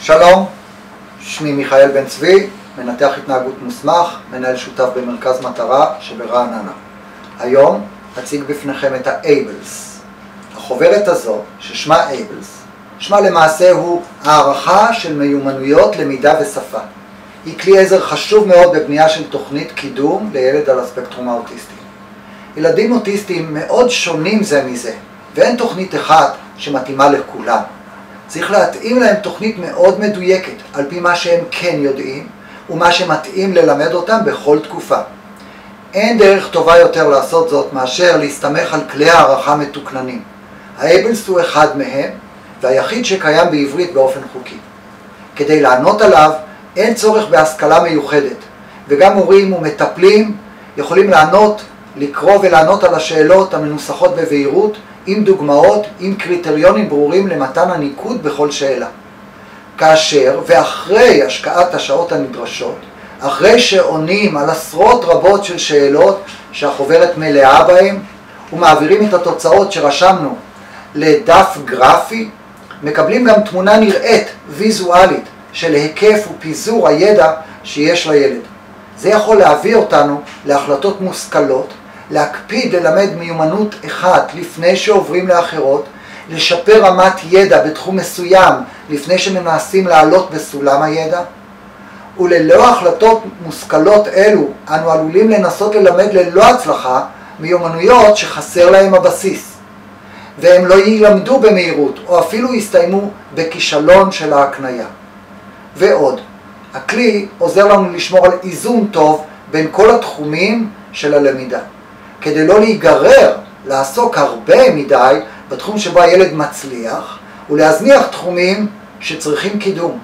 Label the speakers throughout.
Speaker 1: שלום, שמי מיכאל בן צבי, מנתח התנהגות מוסמך, מנהל שותף במרכז מטרה שברעננה. היום אציג בפניכם את ה-ABLES. החוברת הזו, ששמה ABLES, שמה למעשה הוא הערכה של מיומנויות למידה ושפה. היא כלי עזר חשוב מאוד בבנייה של תוכנית קידום לילד על הספקטרום האוטיסטי. ילדים אוטיסטים מאוד שונים זה מזה, ואין תוכנית אחת שמתאימה לכולם. צריך להתאים להם תוכנית מאוד מדויקת על פי מה שהם כן יודעים ומה שמתאים ללמד אותם בכל תקופה. אין דרך טובה יותר לעשות זאת מאשר להסתמך על כלי הערכה מתוקננים. ה-ABLES הוא אחד מהם והיחיד שקיים בעברית באופן חוקי. כדי לענות עליו אין צורך בהשכלה מיוחדת, וגם הורים ומטפלים יכולים לקרוא ולענות על השאלות המנוסחות בבהירות עם דוגמאות, עם קריטריונים ברורים למתן הניקוד בכל שאלה. כאשר ואחרי השקעת השעות הנדרשות, אחרי שעונים על עשרות רבות של שאלות שהחוברת מלאה בהן, ומעבירים את התוצאות שרשמנו לדף גרפי, מקבלים גם תמונה נראית, ויזואלית, של היקף ופיזור הידע שיש לילד. זה יכול להביא אותנו להחלטות מושכלות, להקפיד ללמד מיומנות אחת לפני שעוברים לאחרות, לשפר רמת ידע בתחום מסוים לפני שמנסים לעלות בסולם הידע, וללא החלטות מושכלות אלו אנו עלולים לנסות ללמד ללא הצלחה מיומנויות שחסר להם הבסיס, והם לא ילמדו במהירות או אפילו יסתיימו בכישלון של ההקניה. ועוד, הכלי עוזר לנו לשמור על איזון טוב בין כל התחומים של הלמידה. כדי לא להיגרר לעסוק הרבה מדי בתחום שבו הילד מצליח ולהזניח תחומים שצריכים קידום.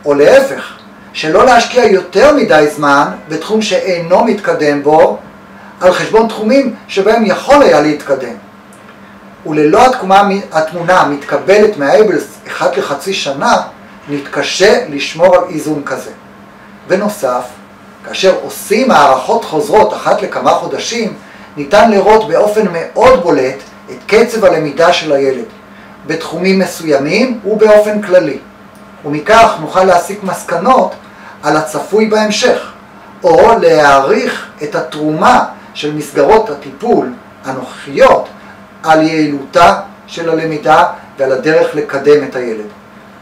Speaker 1: או להפך, שלא להשקיע יותר מדי זמן בתחום שאינו מתקדם בו על חשבון תחומים שבהם יכול היה להתקדם. וללא התמונה מתקבלת מה-ABLES אחת לחצי שנה, נתקשה לשמור על איזון כזה. בנוסף, כאשר עושים הערכות חוזרות אחת לכמה חודשים, ניתן לראות באופן מאוד בולט את קצב הלמידה של הילד, בתחומים מסוימים ובאופן כללי. ומכך נוכל להסיק מסקנות על הצפוי בהמשך, או להעריך את התרומה של מסגרות הטיפול הנוכחיות על יעילותה של הלמידה ועל הדרך לקדם את הילד.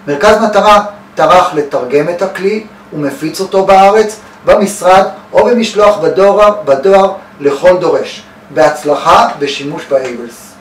Speaker 1: מרכז מטרה טרח לתרגם את הכלי ומפיץ אותו בארץ, במשרד או במשלוח בדואר לכל דורש. בהצלחה בשימוש ב-ABLES.